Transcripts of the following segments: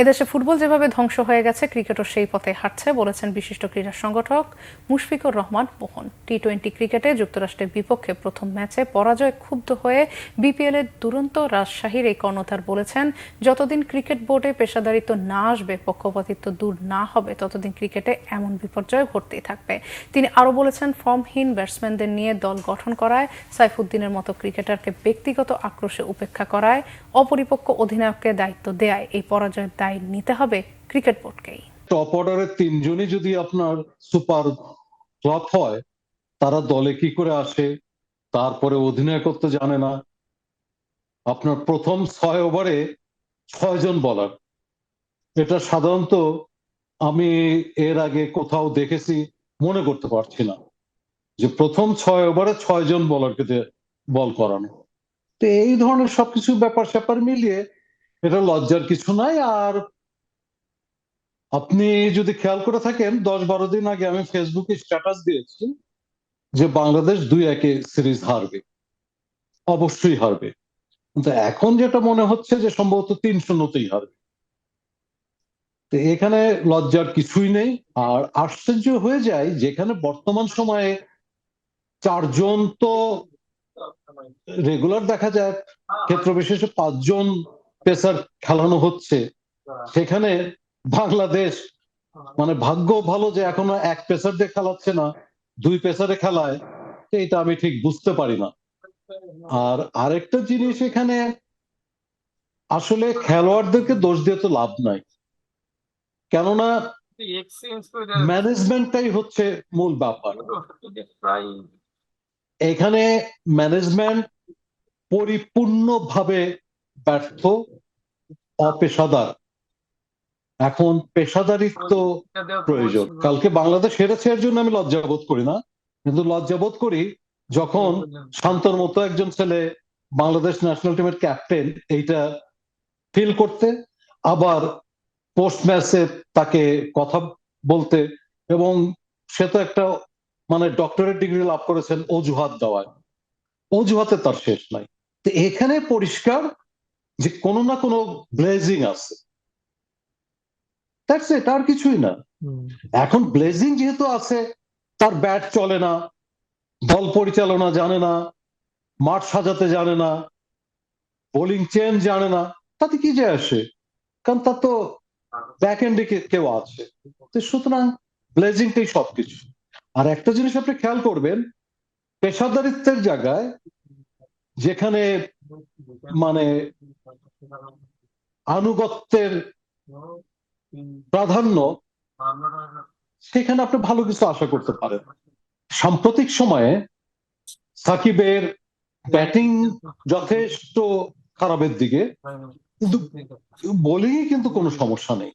এদেশে ফুটবল যেভাবে ধ্বংস হয়ে গেছে, ক্রিকেটও সেই পথে হাঁটছে বলেছেন বিশিষ্ট ক্রীড়া সংগঠক মুশফিকুর রহমান মোহন। টি-20 ক্রিকেটে যুক্তরাষ্ট্রের বিপক্ষে প্রথম ম্যাচে পরাজয়ে ক্ষুব্ধ হয়ে বিপিএলের দুরন্ত রাজশাহীর এই কর্ণধার বলেছেন, যতদিন ক্রিকেট বোর্ডে পেশাদারিত্ব না আসবে, পক্ষপাতিত্ব দূর না হবে, ততদিন ক্রিকেটে এমন বিপর্যয় ঘটতেই থাকবে। তিনি আরও বলেছেন, ফর্মহীন ব্যাটসম্যানদের নিয়ে দল গঠন করায়, সাইফুদ্দিনের মতো ক্রিকেটারকে ব্যক্তিগত আক্রোশে উপেক্ষা করায়, অপরিপক্ক অধিনায়ককে দায়িত্ব দেয়ায় এই পরাজয়ের দায় নিতে হবে ক্রিকেট বোর্ডকেই। টপ অর্ডারের তিনজনই যদি আপনার সুপার ফ্লপ হয়, তারা দলে কি করে আসে, তারপরে অধিনায়কত্ব জানে না। আপনার প্রথম 6 ওভারে 6 জন বলার, এটা সাধারণত আমি এর আগে কোথাও দেখেছি, মনে করতে পারছি না যে প্রথম 6 ওভারে 6 জন বলারকে বল করানো। তো এই ধরনের সবকিছু ব্যাপার স্যাপার মিলিয়ে এটা লজ্জার কিছু নাই। আর আপনি যদি খেয়াল করে থাকেন, 10-12 দিন আগে আমি ফেসবুকে স্ট্যাটাস দিয়েছি যে বাংলাদেশ 2-1 সিরিজ হারবে, অবশ্যই হারবে। কিন্তু এখন যেটা মনে হচ্ছে যে সম্ভবত 3-0 হারবে। তো এখানে লজ্জার কিছুই নেই। আর আশ্চর্য হয়ে যায়, যেখানে বর্তমান সময়ে 4 জন তো রেগুলার দেখা যায়, ক্ষেত্র বিশেষে 5 জন পেসার খেলানো হচ্ছে, সেখানে বাংলাদেশ মানে ভাগ্য ভালো যে এখনো এক পেসার দিয়ে খেলাচ্ছে না, 2 পেসারে খেলায়। এটা আমি ঠিক বুঝতে পারি না। আর আরেকটা জিনিস, এখানে আসলে খেলোয়াড়দেরকে দোষ দিয়ে তো লাভ নাই, কেননা ম্যানেজমেন্টটাই হচ্ছে মূল ব্যাপার। এখানে ম্যানেজমেন্ট পরিপূর্ণভাবে ব্যর্থ, অপেশাদার। এখন পেশাদারিত্ব প্রয়োজন। কালকে বাংলাদেশ হেরেছে, এর জন্য আমি লজ্জাবোধ করি না, কিন্তু লজ্জাবোধ করি যখন শান্তর মতো একজন ছেলে বাংলাদেশ ন্যাশনাল টিমের ক্যাপ্টেন এইটা ফিল করতে, আবার পোস্ট ম্যাচে তাকে কথা বলতে, এবং সে তো একটা মানে ডক্টরেট ডিগ্রি লাভ করেছেন অজুহাত দেওয়ায়। অজুহাতে তার শেষ নাই। তো এখানে পরিষ্কার যে কোনো না কোনো ব্লেজিং আছে, দ্যাটস ইট, আর কিছুই না। এখন ব্লেজিং যেহেতু আছে, তার ব্যাট চলে না, দল পরিচালনা জানে না, মাঠ সাজাতে জানে না, বোলিং চেন জানে না, তাতে কি যায় আসে? কারণ তার তো ব্যাক এন্ডে কেউ আছে। তো সুতরাং ব্লেজিংটাই সবকিছু। আর একটা জিনিস আপনি খেয়াল করবেন, পেশাদারিত্বের জায়গায় যেখানে মানে আনুগত্যের প্রাধান্য, সেখানে আপনি ভালো কিছু আশা করতে পারেন। সাম্প্রতিক সময়ে সাকিবের ব্যাটিং যথেষ্ট খারাপের দিকে, কিন্তু বোলিংয়ে কিন্তু কোনো সমস্যা নেই।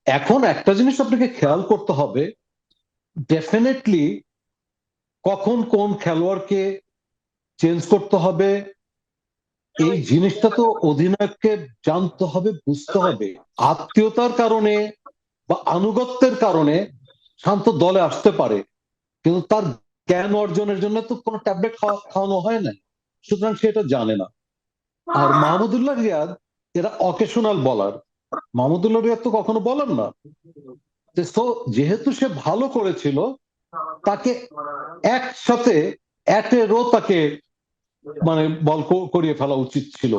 এখন একটা জিনিস আপনাকে খেয়াল করতে হবে, ডেফিনেটলি কখন কোন খেলোয়াড়কে চেঞ্জ করতে হবে, এই জিনিসটা তো অধিনায়ককে জানতে হবে, বুঝতে হবে। আত্মীয়তার কারণে বা আনুগত্যের কারণে শান্ত দলে আসতে পারে, কিন্তু তার জ্ঞান অর্জনের জন্য তো কোনো ট্যাবলেট খাওয়ানো হয় না, সুতরাং সে এটা জানে না। আর মাহমুদুল্লাহ রিয়াদ এরা অকেশনাল বলার, মাহমুদুল্লাহ রিয়াদ তো কখনো বলার না। তো যেহেতু সে ভালো করেছিল, তাকে একসাথে এটেরও তাকে মানে বল করিয়ে ফেলা উচিত ছিল।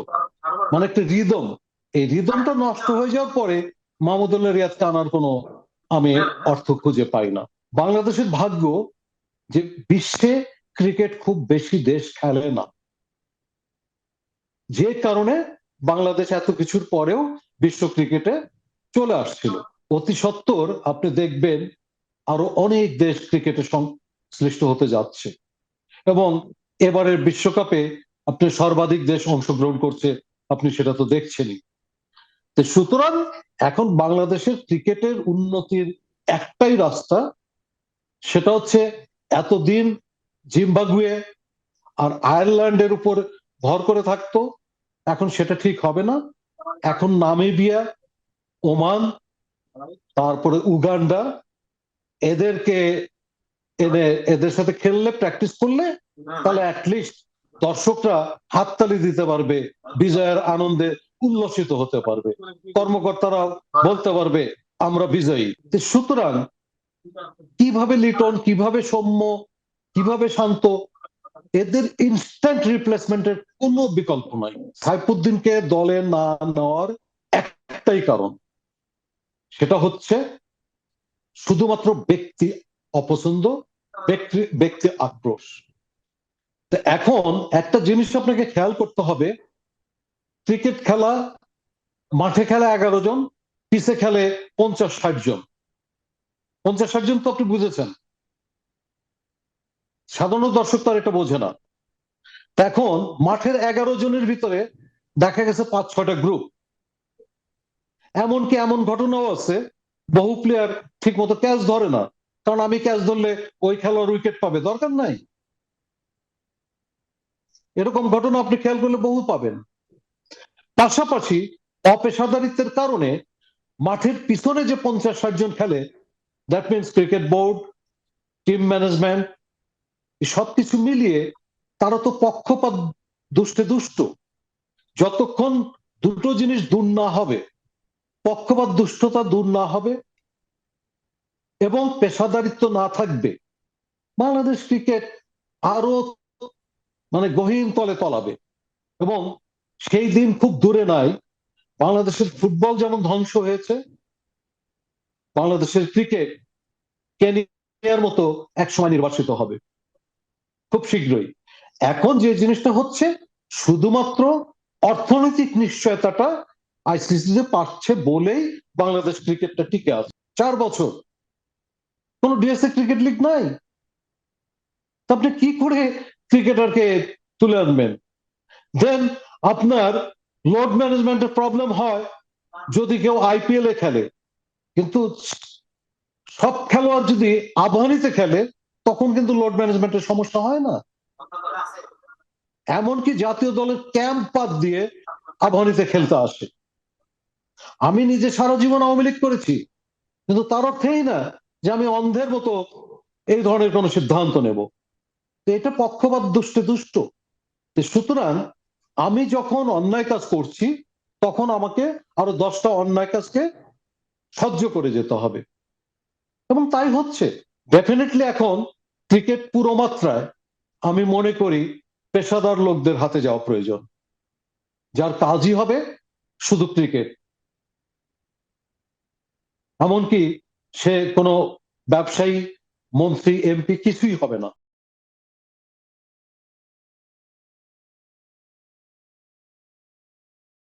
মানে একটা রিদম, এই রিদমটা নষ্ট হয়ে যাওয়ার পরে মাহমুদুল্লাহ রিয়াদকে আনার কোনো আমি অর্থ খুঁজে পাই না। বাংলাদেশের ভাগ্য যে বিশ্বে ক্রিকেট খুব বেশি দেশ খেলে না, যে কারণে বাংলাদেশ এত কিছুর পরেও বিশ্ব ক্রিকেটে চলে আসছিল। অতি সত্বর আপনি দেখবেন আরো অনেক দেশ ক্রিকেটে সংশ্লিষ্ট হতে যাচ্ছে, এবং এবারের বিশ্বকাপে আপনি সর্বাধিক দেশ অংশগ্রহণ করছে, আপনি সেটা তো দেখছেনই। তো সুতরাং এখন বাংলাদেশের ক্রিকেটের উন্নতির একটাই রাস্তা, সেটা হচ্ছে এতদিন জিম্বাবুয়ে আর আয়ারল্যান্ডের উপর ভর করে থাকতো, এখন সেটা ঠিক হবে না। এখন নামিবিয়া, ওমান, তারপরে উগান্ডা, এদেরকে এদের সাথে খেললে, প্র্যাকটিস করলে, তাহলে অ্যাটলিস্ট দর্শকরা হাততালি দিতে পারবে বিজয়ের আনন্দে, উল্লসিত হতে পারবে, কর্মকর্তারা বলতে পারবে আমরা বিজয়ী। সুতরাং কিভাবে লিটন, কিভাবে সৌম্য, কিভাবে শান্ত, এদের ইনস্ট্যান্ট রিপ্লেসমেন্টের কোনো বিকল্প নাই। সাইফুদ্দিনকে দলে না নেওয়ার একটাই কারণ, সেটা হচ্ছে শুধুমাত্র ব্যক্তি অপছন্দ, ব্যক্তি আক্রোশ। এখন একটা জিনিস আপনাকে খেয়াল করতে হবে, ক্রিকেট খেলা, মাঠে খেলা 11 জন, পিছে খেলে 50-60 জন। 50-60 জন তো আপনি বুঝেছেন, সাধারণ দর্শক তো আর এটা বোঝে না। এখন মাঠের 11 জনের ভিতরে দেখা গেছে 5-6টা গ্রুপ। এমনকি এমন ঘটনাও আছে, বহু প্লেয়ার ঠিক মতো ক্যাচ ধরে না, কারণ আমি ক্যাচ ধরলে ওই খেলোয়াড় উইকেট পাবে, দরকার নাই। এরকম ঘটনা আপনি খেয়াল করলে বহু পাবেন। পাশাপাশি অপেশাদারিত্বের কারণে মাঠের পিছনে যে 50-60 জন খেলে, that means cricket board, team management, সবকিছু মিলিয়ে তারা তো পক্ষপাত দুষ্টে দুষ্ট। যতক্ষণ দুটো জিনিস দূর না হবে, পক্ষপাত দুষ্টতা দূর না হবে এবং পেশাদারিত্ব না থাকবে, বাংলাদেশ ক্রিকেট আরো গহীন তলে তলাবে। এবং সেই দিন খুব দূরে নাই, বাংলাদেশের ফুটবল যেমন ধ্বংস হয়েছে, বাংলাদেশের ক্রিকেট কেনিয়ার মতো একসময় নির্বাচিত হবে খুব শীঘ্রই। এখন যে জিনিসটা হচ্ছে, শুধুমাত্র অর্থনৈতিক নিশ্চয়তাটা আইসিসিতে পাচ্ছে বলেই বাংলাদেশ ক্রিকেটটা টিকে আছে। 4 বছর কোন ডিএসএ ক্রিকেট লিগ নাই, আপনি কি করে ক্রিকেটারকে তুলে আনবেন? দেন আপনার লোড ম্যানেজমেন্টের প্রবলেম হয় যদি কেউ আইপিএল এ খেলে, কিন্তু সব খেলোয়াড় যদি আবাহনীতে খেলে তখন কিন্তু লোড ম্যানেজমেন্টের সমস্যা হয় না। এমনকি জাতীয় দলের ক্যাম্প বাদ দিয়ে আবাহনীতে খেলতে আসে। আমি নিজে সারা জীবন আওয়ামী লীগ করেছি, কিন্তু তার অর্থেই না যে আমি অন্ধের মতো এই ধরনের কোন সিদ্ধান্ত নেব। এটা পক্ষপাত দুষ্টে দুষ্ট। সুতরাং আমি যখন অন্যায় কাজ করছি, তখন আমাকে আরো 10টা অন্যায় কাজকে সহ্য করে যেতে হবে, এবং তাই হচ্ছে। ডেফিনেটলি এখন ক্রিকেট পুরো মাত্রায় আমি মনে করি পেশাদার লোকদের হাতে যাওয়া প্রয়োজন, যার কাজই হবে শুধু ক্রিকেট। এমনকি সে কোনো ব্যবসায়ী, মন্ত্রী, এমপি কিছুই হবে না।